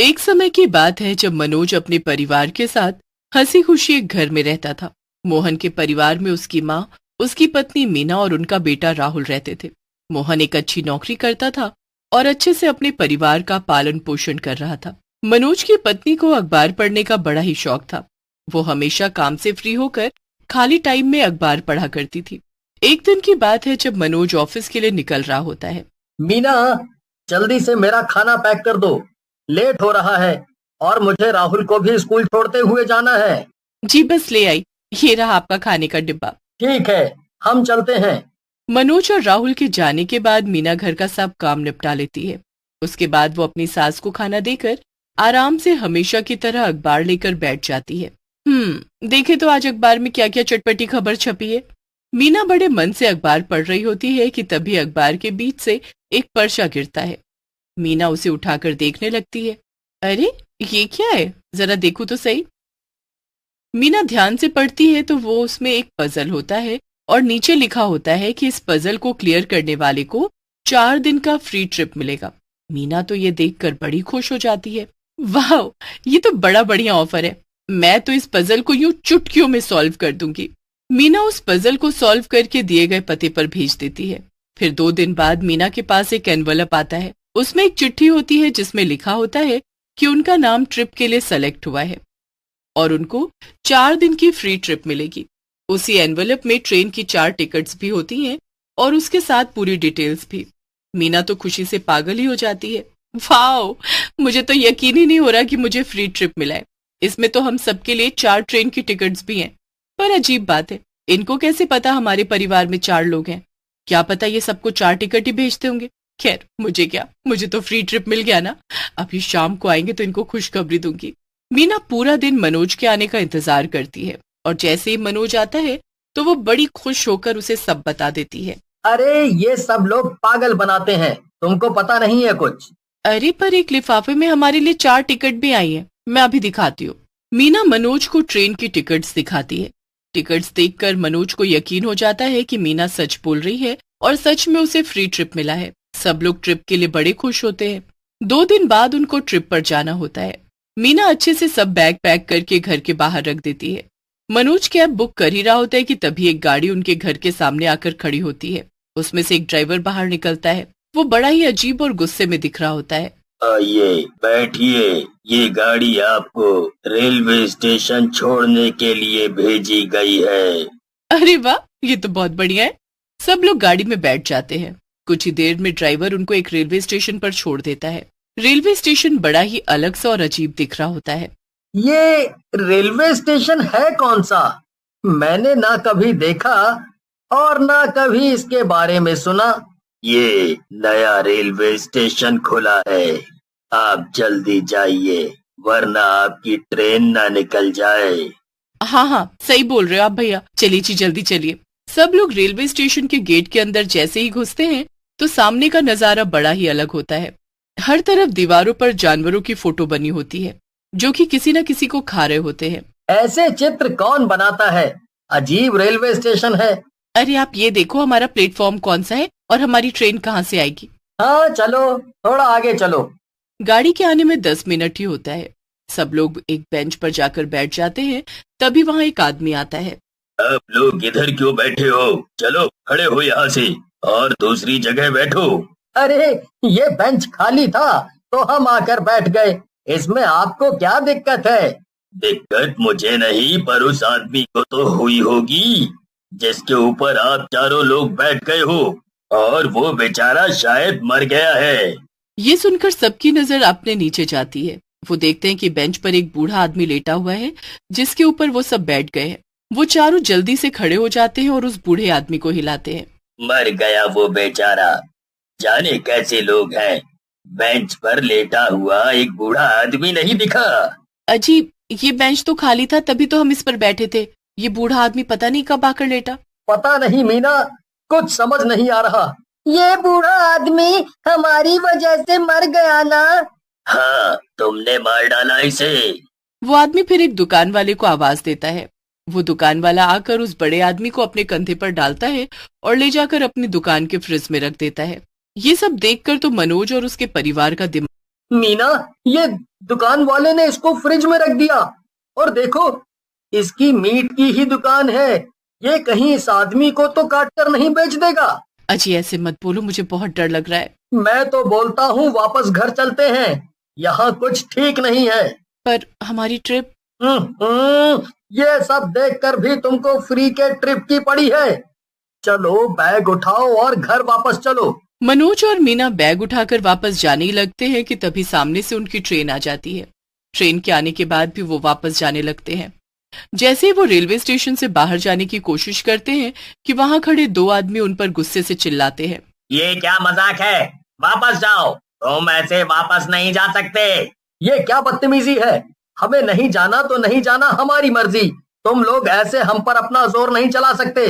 एक समय की बात है जब मनोज अपने परिवार के साथ हंसी खुशी एक घर में रहता था। मोहन के परिवार में उसकी माँ, उसकी पत्नी मीना और उनका बेटा राहुल रहते थे। मोहन एक अच्छी नौकरी करता था और अच्छे से अपने परिवार का पालन पोषण कर रहा था। मनोज की पत्नी को अखबार पढ़ने का बड़ा ही शौक था। वो हमेशा काम से फ्री होकर खाली टाइम में अखबार पढ़ा करती थी। एक दिन की बात है जब मनोज ऑफिस के लिए निकल रहा होता है। मीना, जल्दी से मेरा खाना पैक कर दो, लेट हो रहा है और मुझे राहुल को भी स्कूल छोड़ते हुए जाना है। जी बस ले आई, ये रहा आपका खाने का डिब्बा। ठीक है, हम चलते हैं। मनोज और राहुल के जाने के बाद मीना घर का सब काम निपटा लेती है। उसके बाद वो अपनी सास को खाना देकर आराम से हमेशा की तरह अखबार लेकर बैठ जाती है। देखे तो आज अखबार में क्या क्या चटपटी खबर छपी है। मीना बड़े मन से अखबार पढ़ रही होती है कि तभी अखबार के बीच से एक पर्चा गिरता है। मीना उसे उठाकर देखने लगती है। अरे ये क्या है, जरा देखूं तो सही। मीना ध्यान से पढ़ती है तो वो उसमें एक पजल होता है और नीचे लिखा होता है कि इस पजल को क्लियर करने वाले को 4 दिन का फ्री ट्रिप मिलेगा। मीना तो ये देखकर बड़ी खुश हो जाती है। वाह, ये तो बड़ा बढ़िया ऑफर है। मैं तो इस पजल को यूं चुटकियों में सॉल्व कर दूंगी। मीना उस पजल को सॉल्व करके दिए गए पते पर भेज देती है। फिर 2 दिन बाद मीना के पास एक एनवलप आता है। उसमें एक चिट्ठी होती है जिसमें लिखा होता है कि उनका नाम ट्रिप के लिए सेलेक्ट हुआ है और उनको 4 दिन की फ्री ट्रिप मिलेगी। उसी एनवलप में ट्रेन की 4 टिकट्स भी होती हैं और उसके साथ पूरी डिटेल्स भी। मीना तो खुशी से पागल ही हो जाती है। वाओ, मुझे तो यकीन ही नहीं हो रहा कि मुझे फ्री ट्रिप मिला है। इसमें तो हम सबके लिए 4 ट्रेन की टिकट्स भी हैं। पर अजीब बात है, इनको कैसे पता हमारे परिवार में 4 लोग हैं? क्या पता ये सबको 4 टिकट ही भेजते होंगे। खैर मुझे क्या, मुझे तो फ्री ट्रिप मिल गया ना। अभी शाम को आएंगे तो इनको खुशखबरी दूंगी। मीना पूरा दिन मनोज के आने का इंतजार करती है और जैसे ही मनोज आता है तो वो बड़ी खुश होकर उसे सब बता देती है। अरे ये सब लोग पागल बनाते हैं, तुमको पता नहीं है कुछ। अरे पर एक लिफाफे में हमारे लिए 4 टिकट भी आई है, मैं अभी दिखाती हूँ। मीना मनोज को ट्रेन की टिकट्स दिखाती है। टिकट्स देखकर मनोज को यकीन हो जाता है कि मीना सच बोल रही है और सच में उसे फ्री ट्रिप मिला है। सब लोग ट्रिप के लिए बड़े खुश होते हैं। 2 दिन बाद उनको ट्रिप पर जाना होता है। मीना अच्छे से सब बैग पैक करके घर के बाहर रख देती है। मनोज कैब बुक कर ही रहा होता है कि तभी एक गाड़ी उनके घर के सामने आकर खड़ी होती है। उसमें से एक ड्राइवर बाहर निकलता है। वो बड़ा ही अजीब और गुस्से में दिख रहा होता है। आइए बैठिए, ये गाड़ी आपको रेलवे स्टेशन छोड़ने के लिए भेजी गई है। अरे वाह, ये तो बहुत बढ़िया है। सब लोग गाड़ी में बैठ जाते हैं। कुछ ही देर में ड्राइवर उनको एक रेलवे स्टेशन पर छोड़ देता है। रेलवे स्टेशन बड़ा ही अलग सा और अजीब दिख रहा होता है। ये रेलवे स्टेशन है कौन सा? मैंने ना कभी देखा और ना कभी इसके बारे में सुना। ये नया रेलवे स्टेशन खुला है, आप जल्दी जाइए वरना आपकी ट्रेन ना निकल जाए। हाँ, सही बोल रहे हो आप भैया। चलिए जी, जल्दी चलिए। सब लोग रेलवे स्टेशन के गेट के अंदर जैसे ही घुसते हैं तो सामने का नजारा बड़ा ही अलग होता है। हर तरफ दीवारों पर जानवरों की फोटो बनी होती है जो कि किसी न किसी को खा रहे होते हैं। ऐसे चित्र कौन बनाता है? अजीब रेलवे स्टेशन है। अरे आप ये देखो, हमारा प्लेटफॉर्म कौन सा है और हमारी ट्रेन कहाँ से आएगी। हाँ चलो, थोड़ा आगे चलो। गाड़ी के आने में 10 मिनट ही होता है। सब लोग एक बेंच पर जाकर बैठ जाते हैं। तभी वहाँ एक आदमी आता है। आप लोग इधर क्यों बैठे हो? चलो खड़े हो यहाँ से और दूसरी जगह बैठो। अरे ये बेंच खाली था तो हम आकर बैठ गए, इसमें आपको क्या दिक्कत है? दिक्कत मुझे नहीं पर उस आदमी को तो हुई होगी जिसके ऊपर आप चारों लोग बैठ गए हो, और वो बेचारा शायद मर गया है। ये सुनकर सबकी नजर अपने नीचे जाती है। वो देखते हैं कि बेंच पर एक बूढ़ा आदमी लेटा हुआ है जिसके ऊपर वो सब बैठ गए हैं। वो चारों जल्दी से खड़े हो जाते हैं और उस बूढ़े आदमी को हिलाते हैं। मर गया वो बेचारा, जाने कैसे लोग हैं। बेंच पर लेटा हुआ एक बूढ़ा आदमी नहीं दिखा? अजीब, ये बेंच तो खाली था तभी तो हम इस पर बैठे थे। ये बूढ़ा आदमी पता नहीं कब आकर लेटा। पता नहीं मीना, कुछ समझ नहीं आ रहा। ये बूढ़ा आदमी हमारी वजह से मर गया ना? हाँ, तुमने मार डाला इसे। वो आदमी फिर एक दुकान वाले को आवाज देता है। वो दुकान वाला आकर उस बड़े आदमी को अपने कंधे पर डालता है और ले जाकर अपनी दुकान के फ्रिज में रख देता है। ये सब देखकर तो मनोज और उसके परिवार का दिमाग। मीना, ये दुकान वाले ने इसको फ्रिज में रख दिया। और देखो, इसकी मीट की ही दुकान है। ये कहीं इस आदमी को तो काट कर नहीं बेच देगा। अजी ऐसे मत बोलो, मुझे बहुत डर लग रहा है। मैं तो बोलता हूँ वापस घर चलते हैं, यहाँ कुछ ठीक नहीं है। पर हमारी ट्रिप? ये सब देखकर भी तुमको फ्री के ट्रिप की पड़ी है। चलो बैग उठाओ और घर वापस चलो। मनोज और मीना बैग उठाकर वापस जाने ही लगते हैं कि तभी सामने से उनकी ट्रेन आ जाती है। ट्रेन के आने के बाद भी वो वापस जाने लगते हैं। जैसे ही वो रेलवे स्टेशन से बाहर जाने की कोशिश करते हैं कि वहां खड़े दो आदमी उन पर गुस्से से चिल्लाते हैं, ये क्या मजाक है, वापस जाओ, तुम ऐसे वापस नहीं जा सकते। ये क्या बदतमीजी है, हमें नहीं जाना तो नहीं जाना, हमारी मर्जी। तुम लोग ऐसे हम पर अपना जोर नहीं चला सकते।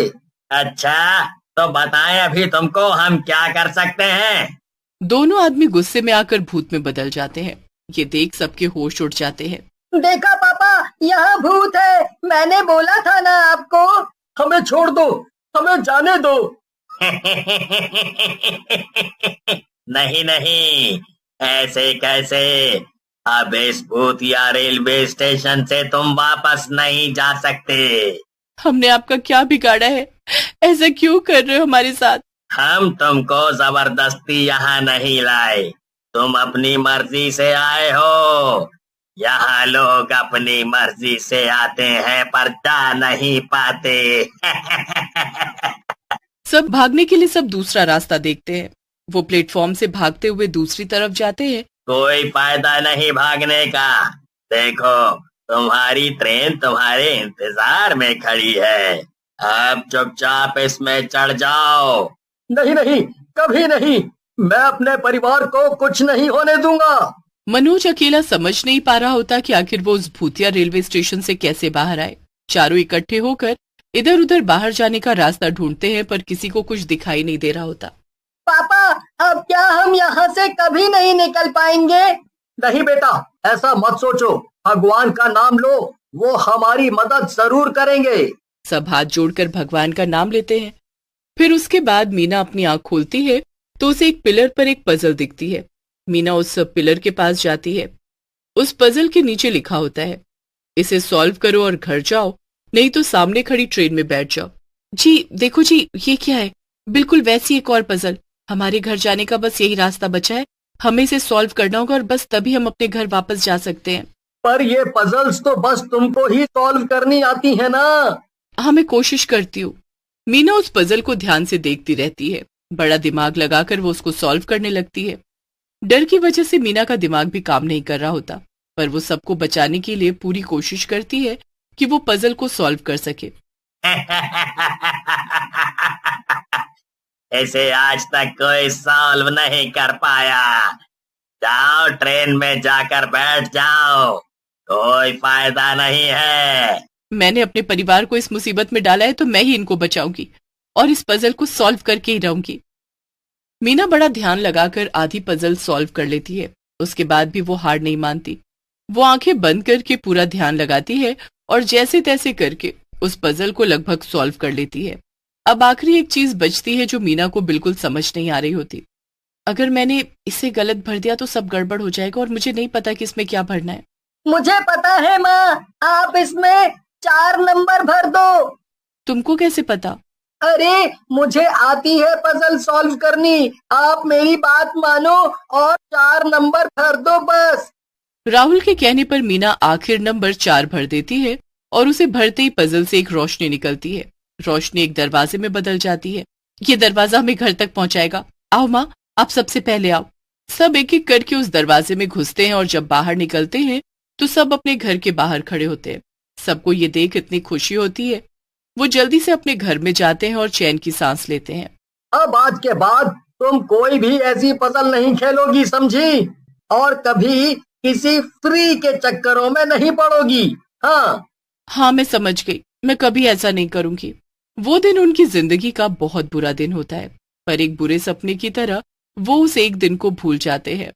अच्छा तो बताएं अभी तुमको हम क्या कर सकते हैं। दोनों आदमी गुस्से में आकर भूत में बदल जाते हैं। ये देख सबके होश उड़ जाते हैं। देखा पापा, यहाँ भूत है, मैंने बोला था ना आपको। हमें छोड़ दो, हमें जाने दो। नहीं नहीं, ऐसे कैसे, अब इस भूतिया रेलवे स्टेशन से तुम वापस नहीं जा सकते। हमने आपका क्या बिगाड़ा है, ऐसा क्यों कर रहे हो हमारे साथ? हम तुमको जबरदस्ती यहाँ नहीं लाए, तुम अपनी मर्जी से आए हो। यहाँ लोग अपनी मर्जी से आते हैं पर जा नहीं पाते। सब भागने के लिए सब दूसरा रास्ता देखते हैं। वो प्लेटफॉर्म से भागते हुए दूसरी तरफ जाते हैं। कोई फायदा नहीं भागने का, देखो तुम्हारी ट्रेन तुम्हारे इंतजार में खड़ी है, अब चुपचाप इसमें चढ़ जाओ। नहीं नहीं, कभी नहीं, मैं अपने परिवार को कुछ नहीं होने दूंगा। मनोज अकेला समझ नहीं पा रहा होता कि आखिर वो उस भूतिया रेलवे स्टेशन से कैसे बाहर आए। चारों इकट्ठे होकर इधर उधर बाहर जाने का रास्ता ढूंढते हैं पर किसी को कुछ दिखाई नहीं दे रहा होता। पापा, अब क्या हम यहाँ से कभी नहीं निकल पाएंगे? नहीं बेटा, ऐसा मत सोचो, भगवान का नाम लो, वो हमारी मदद जरूर करेंगे। सब हाथ जोड़कर भगवान का नाम लेते हैं। फिर उसके बाद मीना अपनी आंख खोलती है तो उसे एक पिलर पर एक पजल दिखती है। मीना उस पिलर के पास जाती है। उस पजल के नीचे लिखा होता है, इसे सॉल्व करो और घर जाओ, नहीं तो सामने खड़ी ट्रेन में बैठ जाओ। जी देखो जी, ये क्या है? बिल्कुल वैसी एक और पजल। हमारे घर जाने का बस यही रास्ता बचा है, हमें इसे सॉल्व करना होगा और बस तभी हम अपने घर वापस जा सकते हैं। पर ये पजल्स तो बस तुमको ही सॉल्व करनी आती है ना। हाँ, मैं कोशिश करती हूँ। मीना उस पजल को ध्यान से देखती रहती है। बड़ा दिमाग लगाकर वो उसको सॉल्व करने लगती है। डर की वजह से मीना का दिमाग भी काम नहीं कर रहा होता, पर वो सबको बचाने के लिए पूरी कोशिश करती है कि वो पजल को सॉल्व कर सके। इसे आज तक कोई सॉल्व नहीं कर पाया। जाओ ट्रेन में जाकर बैठ जाओ, कोई फायदा नहीं है। मैंने अपने परिवार को इस मुसीबत में डाला है तो मैं ही इनको बचाऊंगी और इस पजल को सॉल्व करके ही रहूंगी। मीना बड़ा ध्यान लगाकर आधी पजल सॉल्व कर लेती है। उसके बाद भी वो हार नहीं मानती। वो आंखें बंद करके पूरा ध्यान लगाती है और जैसे तैसे करके उस पजल को लगभग सॉल्व कर लेती है। अब आखिरी एक चीज बचती है जो मीना को बिल्कुल समझ नहीं आ रही होती। अगर मैंने इसे गलत भर दिया तो सब गड़बड़ हो जाएगा और मुझे नहीं पता कि इसमें क्या भरना है। मुझे पता है माँ, आप इसमें 4 नंबर भर दो। तुमको कैसे पता? अरे मुझे आती है पजल सॉल्व करनी, आप मेरी बात मानो और 4 नंबर भर दो बस। राहुल के कहने पर मीना आखिर नंबर 4 भर देती है और उसे भरते ही पजल से एक रोशनी निकलती है। रोशनी एक दरवाजे में बदल जाती है। ये दरवाजा हमें घर तक पहुंचाएगा। आओ माँ, आप सबसे पहले आओ। सब एक एक करके उस दरवाजे में घुसते हैं और जब बाहर निकलते हैं तो सब अपने घर के बाहर खड़े होते हैं। सबको ये देख इतनी खुशी होती है, वो जल्दी से अपने घर में जाते हैं और चैन की सांस लेते हैं। अब आज के बाद तुम कोई भी ऐसी पजल नहीं खेलोगी, समझी? और कभी किसी फ्री के चक्करों में नहीं पड़ोगी। हाँ, मैं समझ गई, मैं कभी ऐसा नहीं करूंगी। वो दिन उनकी जिंदगी का बहुत बुरा दिन होता है, पर एक बुरे सपने की तरह वो उस एक दिन को भूल जाते हैं।